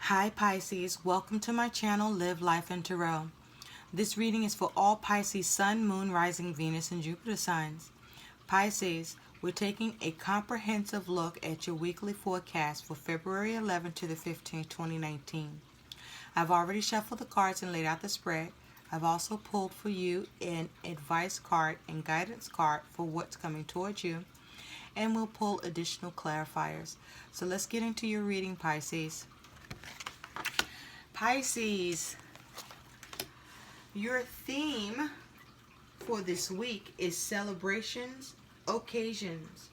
Hi Pisces, welcome to my channel Live Life in Tarot. This reading is for all Pisces Sun, Moon, Rising, Venus, and Jupiter signs. Pisces, we're taking a comprehensive look at your weekly forecast for February 11th to the 15th, 2019. I've already shuffled the cards and laid out the spread. I've also pulled for you an advice card and guidance card for what's coming towards you. And we'll pull additional clarifiers. So let's get into your reading, Pisces. Pisces, your theme for this week is celebrations, occasions.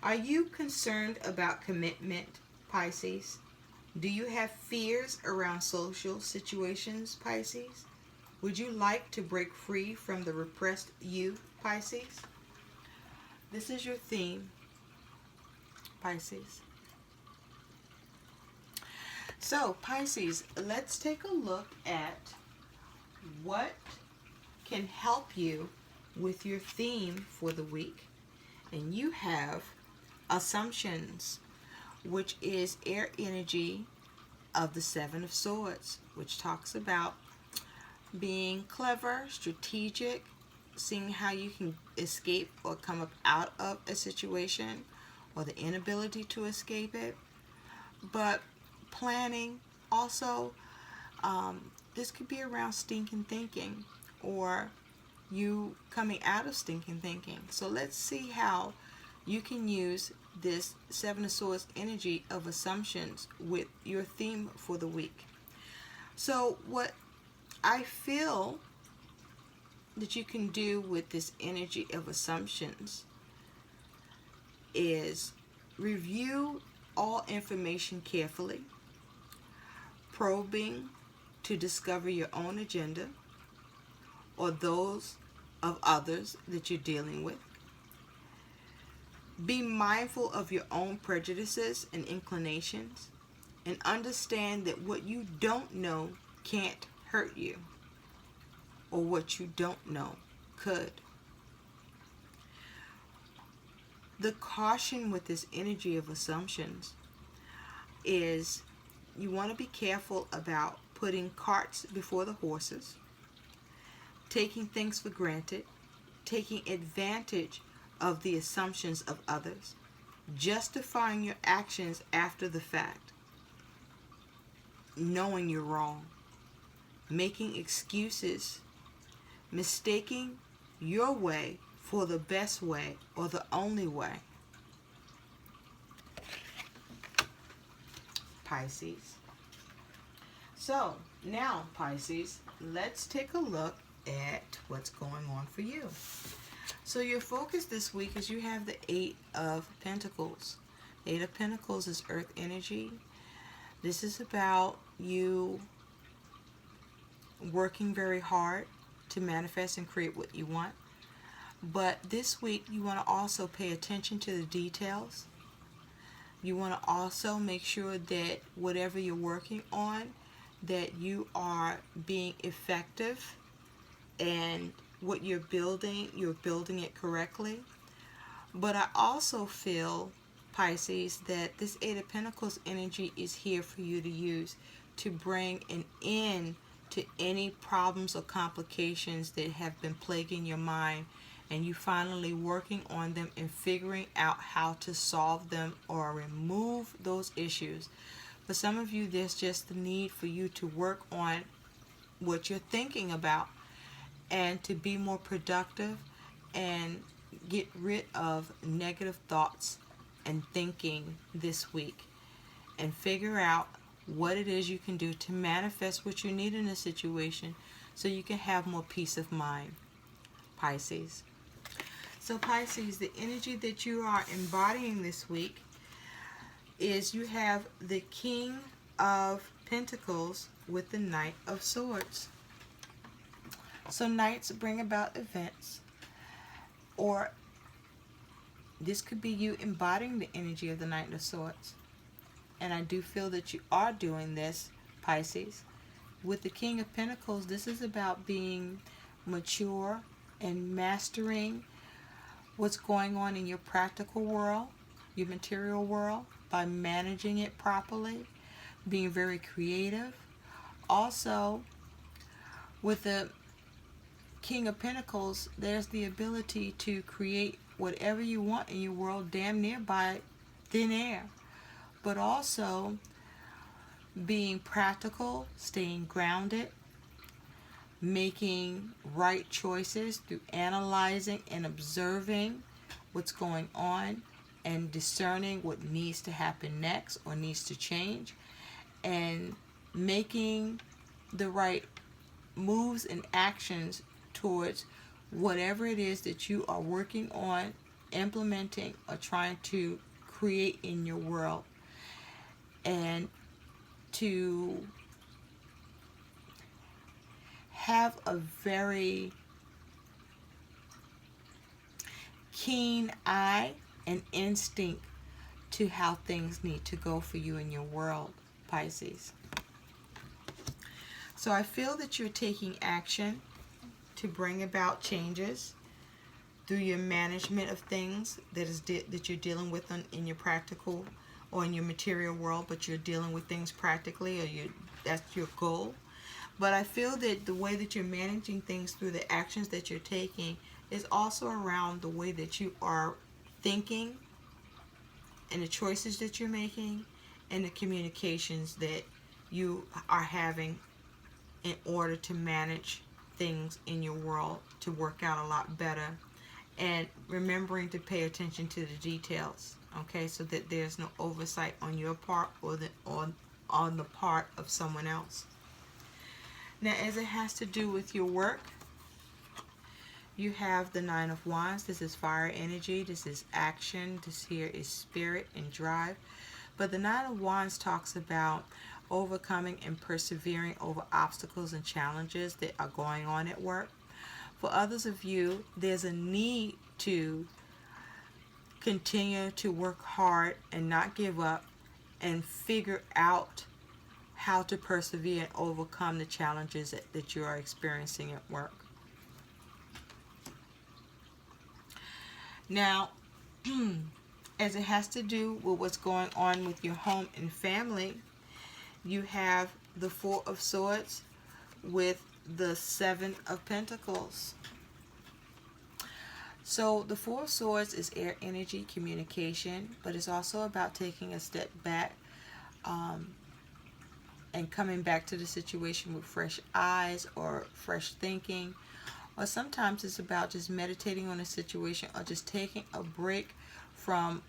Are you concerned about commitment, Pisces? Do you have fears around social situations, Pisces? Would you like to break free from the repressed you, Pisces? This is your theme, Pisces. So, Pisces, let's take a look at what can help you with your theme for the week. And you have assumptions, which is air energy of the Seven of Swords, which talks about being clever, strategic, seeing how you can escape or come up out of a situation or the inability to escape it. But planning also, this could be around stinking thinking or you coming out of stinking thinking. So let's see how you can use this Seven of Swords energy of assumptions with your theme for the week. So what I feel that you can do with this energy of assumptions is review all information carefully, probing to discover your own agenda or those of others that you're dealing with. Be mindful of your own prejudices and inclinations, and understand that what you don't know can't hurt you, or what you don't know could. The caution with this energy of assumptions is you want to be careful about putting carts before the horses, taking things for granted, taking advantage of the assumptions of others, justifying your actions after the fact, knowing you're wrong, making excuses, mistaking your way for the best way or the only way. Pisces. So now, Pisces, let's take a look at what's going on for you. So your focus this week is you have the Eight of Pentacles. The Eight of Pentacles is earth energy. This is about you working very hard to manifest and create what you want. But this week you want to also pay attention to the details. You want to also make sure that whatever you're working on, that you are being effective, and what you're building it correctly. But I also feel, Pisces, that this Eight of Pentacles energy is here for you to use to bring an end to any problems or complications that have been plaguing your mind, and you finally working on them and figuring out how to solve them or remove those issues. For some of you, there's just the need for you to work on what you're thinking about and to be more productive and get rid of negative thoughts and thinking this week, and figure out what it is you can do to manifest what you need in a situation so you can have more peace of mind, Pisces. So Pisces, the energy that you are embodying this week is you have the King of Pentacles with the Knight of Swords. So knights bring about events, or this could be you embodying the energy of the Knight of Swords. And I do feel that you are doing this, Pisces. With the King of Pentacles, this is about being mature and mastering what's going on in your practical world, your material world, by managing it properly. being very creative. Also, with the King of Pentacles, there's the ability to create whatever you want in your world damn near by thin air. But also being practical, staying grounded, making right choices through analyzing and observing what's going on and discerning what needs to happen next or needs to change, and making the right moves and actions towards whatever it is that you are working on, implementing, or trying to create in your world. And to have a very keen eye and instinct to how things need to go for you in your world, Pisces. So I feel that you're taking action to bring about changes through your management of things that you're dealing with in your practical or in your material world, but you're dealing with things practically, or that's your goal. But I feel that the way that you're managing things through the actions that you're taking is also around the way that you are thinking and the choices that you're making and the communications that you are having in order to manage things in your world to work out a lot better, and remembering to pay attention to the details, okay, so that there's no oversight on your part or on the part of someone else. Now, as it has to do with your work, you have the Nine of Wands. This is fire energy. This is action. This here is spirit and drive. But the Nine of Wands talks about overcoming and persevering over obstacles and challenges that are going on at work. For others of you, there's a need to continue to work hard and not give up and figure out how to persevere and overcome the challenges that you are experiencing at work. Now, as it has to do with what's going on with your home and family, you have the Four of Swords with the Seven of Pentacles. So the Four of Swords is air energy, communication, but it's also about taking a step back and coming back to the situation with fresh eyes or fresh thinking. Or sometimes it's about just meditating on a situation or just taking a break from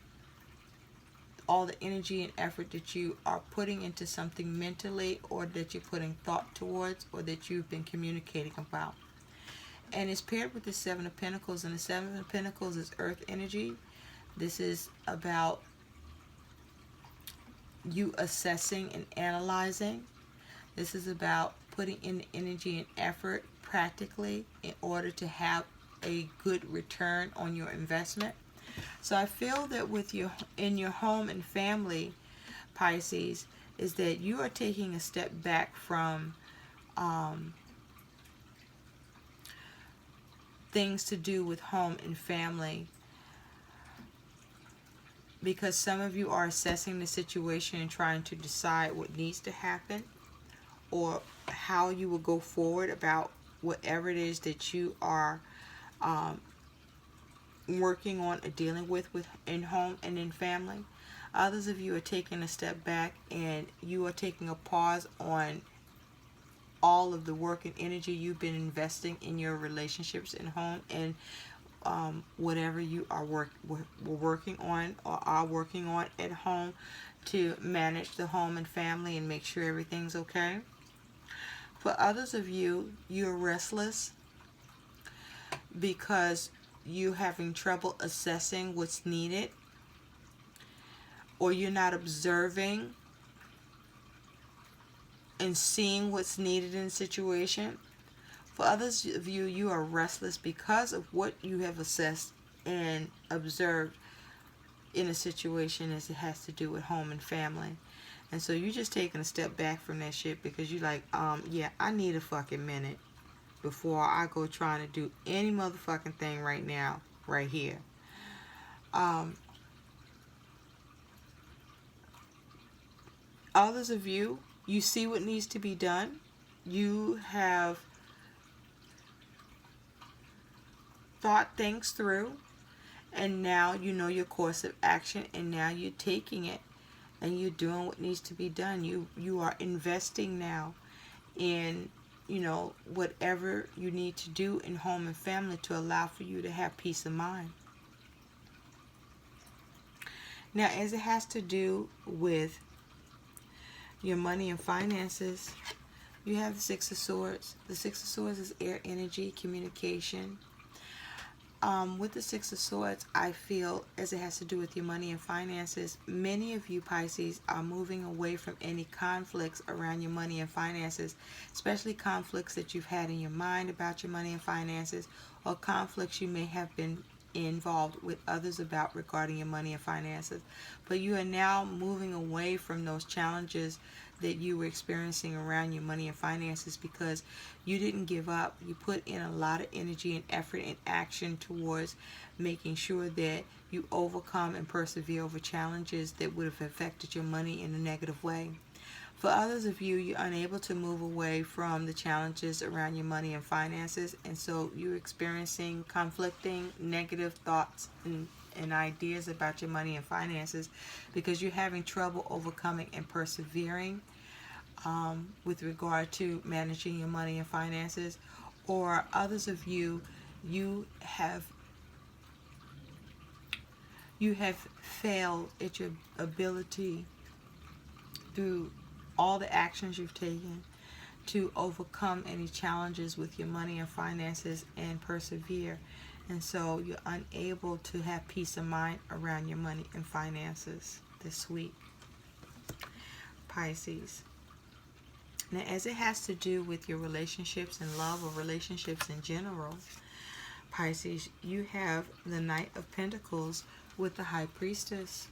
all the energy and effort that you are putting into something mentally, or that you're putting thought towards, or that you've been communicating about. And it's paired with the Seven of Pentacles, and the Seven of Pentacles is earth energy. This is about you assessing and analyzing. This is about putting in the energy and effort practically in order to have a good return on your investment. So I feel that with in your home and family, Pisces, is that you are taking a step back from things to do with home and family, because some of you are assessing the situation and trying to decide what needs to happen or how you will go forward about whatever it is that you are working on or dealing with in home and in family. Others of you are taking a step back and you are taking a pause on all of the work and energy you've been investing in your relationships in home and whatever you are working on or are working on at home to manage the home and family and make sure everything's okay. For others of you, you're restless because you're having trouble assessing what's needed, or you're not observing and seeing what's needed in the situation. For others of you, you are restless because of what you have assessed and observed in a situation as it has to do with home and family. And so you're just taking a step back from that shit because you're like, yeah, I need a fucking minute before I go trying to do any motherfucking thing right now, right here. Others of you, you see what needs to be done. You have thought things through, and now you know your course of action, and now you're taking it and you're doing what needs to be done. You are investing now in, whatever you need to do in home and family to allow for you to have peace of mind. Now, as it has to do with your money and finances, you have the Six of Swords. The Six of Swords is air energy, communication. With the Six of Swords, I feel, as it has to do with your money and finances, many of you Pisces are moving away from any conflicts around your money and finances, especially conflicts that you've had in your mind about your money and finances, or conflicts you may have been involved with others about regarding your money and finances. But you are now moving away from those challenges that you were experiencing around your money and finances because you didn't give up. You put in a lot of energy and effort and action towards making sure that you overcome and persevere over challenges that would have affected your money in a negative way. For others of you, you're unable to move away from the challenges around your money and finances, and so you're experiencing conflicting negative thoughts and ideas about your money and finances because you're having trouble overcoming and persevering with regard to managing your money and finances. Or others of you, you have failed at your ability through all the actions you've taken to overcome any challenges with your money and finances and persevere. And so you're unable to have peace of mind around your money and finances this week, Pisces. Now, as it has to do with your relationships in love or relationships in general, Pisces, you have the Knight of Pentacles with the High Priestess.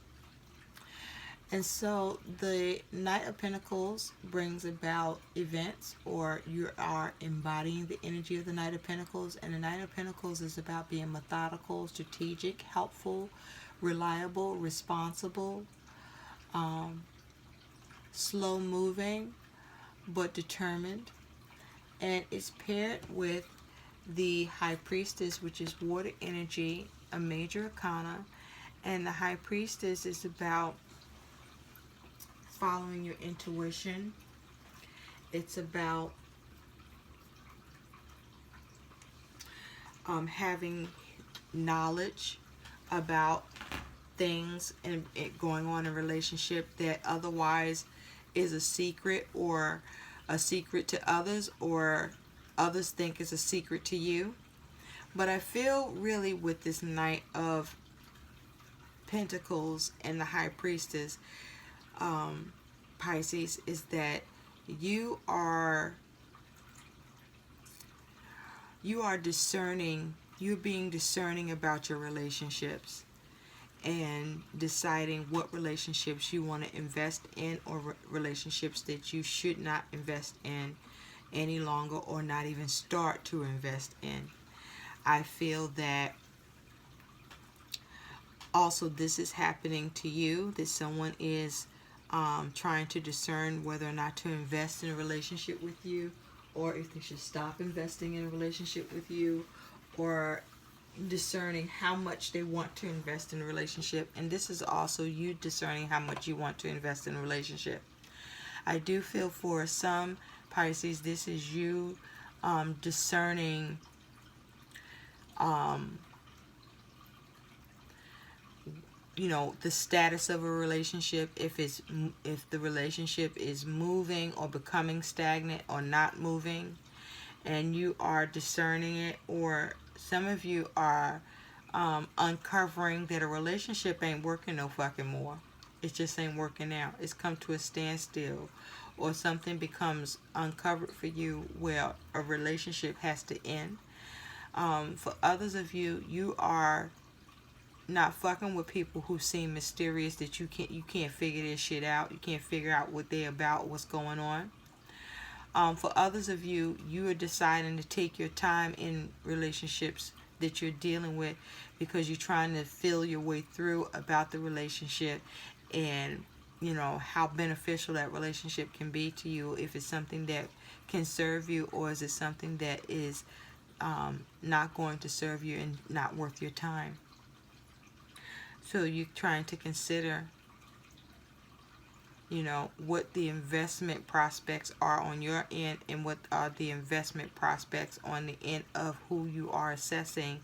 And so the Knight of Pentacles brings about events, or you are embodying the energy of the Knight of Pentacles. And the Knight of Pentacles is about being methodical, strategic, helpful, reliable, responsible, slow moving, but determined. And it's paired with the High Priestess, which is water energy, a major arcana. And the High Priestess is about following your intuition. It's about having knowledge about things and it going on in a relationship that otherwise is a secret, or a secret to others, or others think is a secret to you. But I feel really with this Knight of Pentacles and the High Priestess, Pisces, is that you are discerning. You're being discerning about your relationships and deciding what relationships you want to invest in, or relationships that you should not invest in any longer, or not even start to invest in. I feel that also this is happening to you, that someone is trying to discern whether or not to invest in a relationship with you, or if they should stop investing in a relationship with you, or discerning how much they want to invest in a relationship. And this is also you discerning how much you want to invest in a relationship. I do feel for some Pisces, this is you discerning the status of a relationship, if the relationship is moving or becoming stagnant or not moving, and you are discerning it. Or some of you are uncovering that a relationship ain't working no fucking more. It just ain't working out. It's come to a standstill, or something becomes uncovered for you where a relationship has to end. For others of you, you are not fucking with people who seem mysterious, that you can't figure this shit out. You can't figure out what they're about, what's going on. For others of you, you are deciding to take your time in relationships that you're dealing with, because you're trying to feel your way through about the relationship, and you know, how beneficial that relationship can be to you, if it's something that can serve you, or is it something that is not going to serve you and not worth your time. So you're trying to consider, you know, what the investment prospects are on your end, and what are the investment prospects on the end of who you are assessing,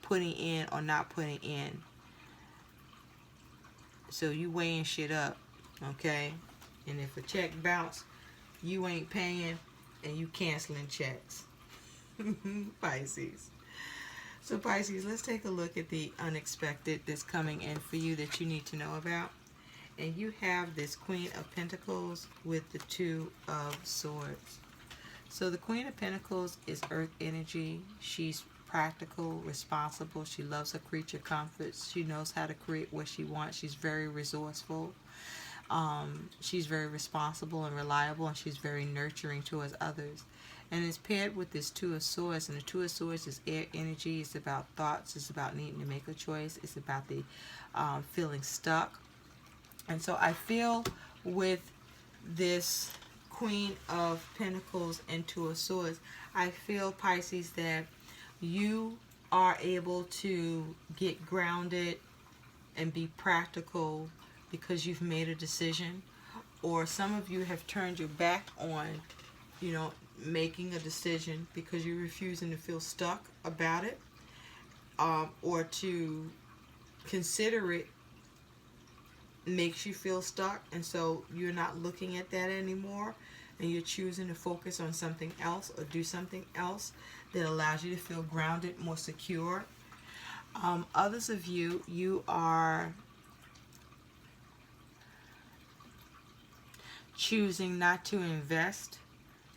putting in or not putting in. So you weighing shit up, okay? And if a check bounce, you ain't paying and you canceling checks. Pisces. So Pisces, let's take a look at the unexpected that's coming in for you that you need to know about. And you have this Queen of Pentacles with the Two of Swords. So the Queen of Pentacles is earth energy. She's practical, responsible. She loves her creature comforts. She knows how to create what she wants. She's very resourceful. She's very responsible and reliable, and she's very nurturing towards others. And it's paired with this Two of Swords, and the Two of Swords is air energy. It's about thoughts. It's about needing to make a choice. It's about the feeling stuck. And so I feel with this Queen of Pentacles and Two of Swords, I feel, Pisces, that you are able to get grounded and be practical because you've made a decision. Or some of you have turned your back on, you know, making a decision because you're refusing to feel stuck about it, or to consider it makes you feel stuck, and so you're not looking at that anymore, and you're choosing to focus on something else or do something else that allows you to feel grounded, more secure. Others of you, you are choosing not to invest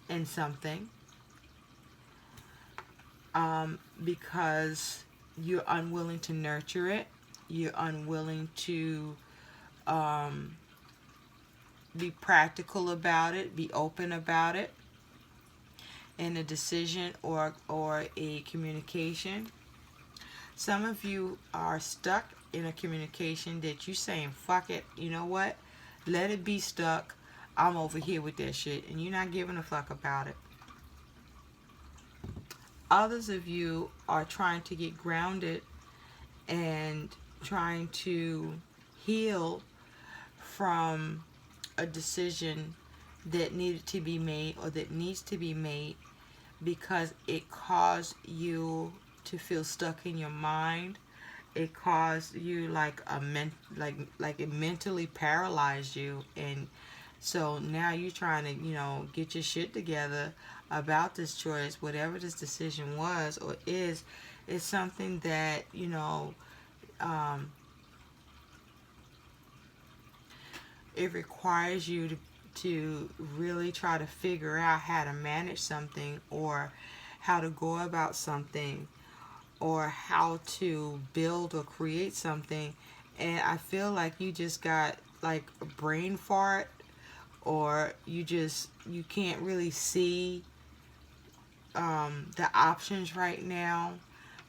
in something because you're unwilling to nurture it. You're unwilling to be practical about it, be open about it in a decision or a communication. Some of you are stuck in a communication that you're saying, fuck it, you know what? Let it be stuck. I'm over here with that shit, and you're not giving a fuck about it. Others of you are trying to get grounded and trying to heal from a decision that needed to be made or that needs to be made because it caused you to feel stuck in your mind. It caused you like it mentally paralyzed you, and so now you're trying to, you know, get your shit together about this choice. Whatever this decision was or is something that, you know, it requires you to really try to figure out how to manage something, or how to go about something, or how to build or create something. And I feel like you just got like a brain fart, or you can't really see the options right now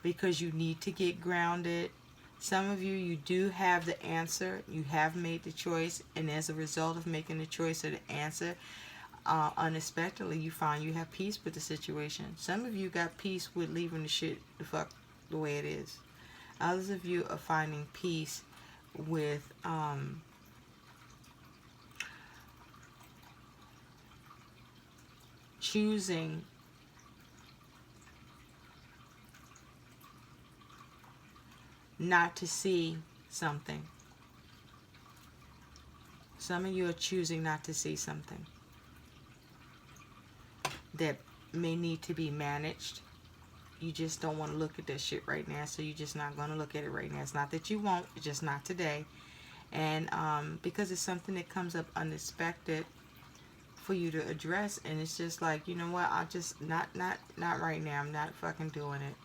because you need to get grounded. Some of you, you do have the answer. You have made the choice, and as a result of making the choice or the answer, unexpectedly you find you have peace with the situation. Some of you got peace with leaving the shit the fuck the way it is. Others of you are finding peace with choosing not to see something. Some of you are choosing not to see something that may need to be managed. You just don't want to look at that shit right now, so you're just not going to look at it right now. It's not that you won't, it's just not today. And because it's something that comes up unexpected for you to address, and it's just like, you know what, I'll just not right now. I'm not fucking doing it.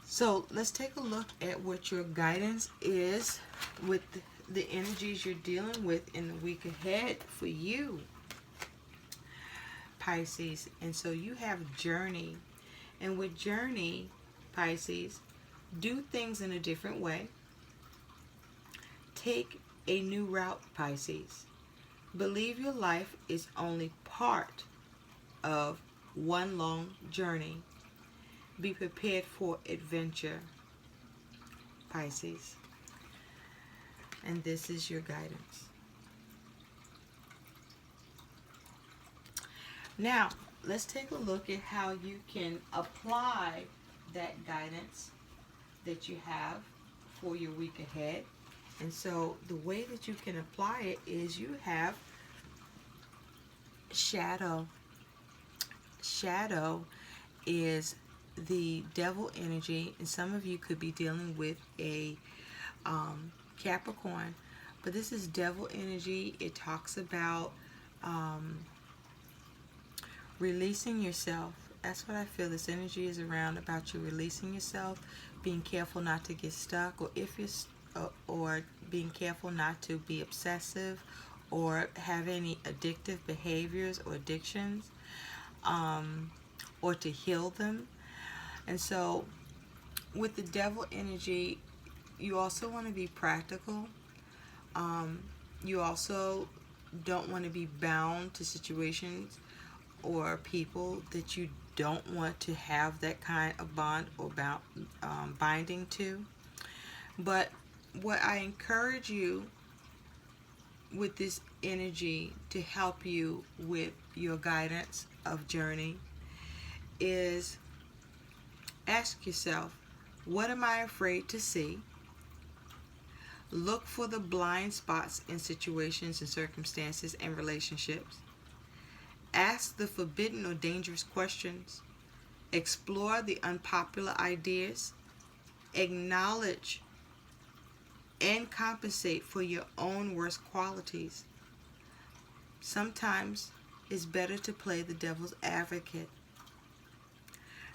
So let's take a look at what your guidance is with the energies you're dealing with in the week ahead for you, Pisces. And so you have journey. And with journey, Pisces, do things in a different way. Take a new route, Pisces. Believe your life is only part of one long journey. Be prepared for adventure, Pisces. And this is your guidance. Now, let's take a look at how you can apply that guidance that you have for your week ahead. And so the way that you can apply it is you have shadow. Shadow is the devil energy, and some of you could be dealing with a Capricorn, but this is devil energy. It talks about releasing yourself. That's what I feel this energy is around, about you releasing yourself, being careful not to get stuck, or if you're or being careful not to be obsessive or have any addictive behaviors or addictions, or to heal them. And so with the devil energy, you also want to be practical. You also don't want to be bound to situations or people that you don't want to have that kind of bond or binding to. But what I encourage you with this energy to help you with your guidance of journey is ask yourself, what am I afraid to see? Look for the blind spots in situations and circumstances and relationships. Ask the forbidden or dangerous questions. Explore the unpopular ideas. Acknowledge and compensate for your own worst qualities. Sometimes it's better to play the devil's advocate.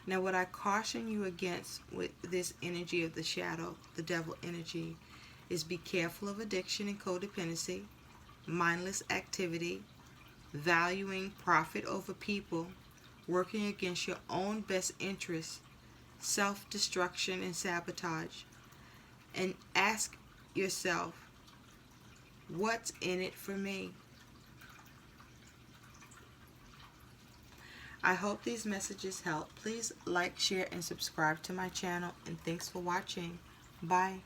Now, what I caution you against with this energy of the shadow, the devil energy, is be careful of addiction and codependency, mindless activity, valuing profit over people, working against your own best interests, self-destruction and sabotage. And ask yourself, what's in it for me? I hope these messages help. Please like, share, and subscribe to my channel. And thanks for watching. Bye.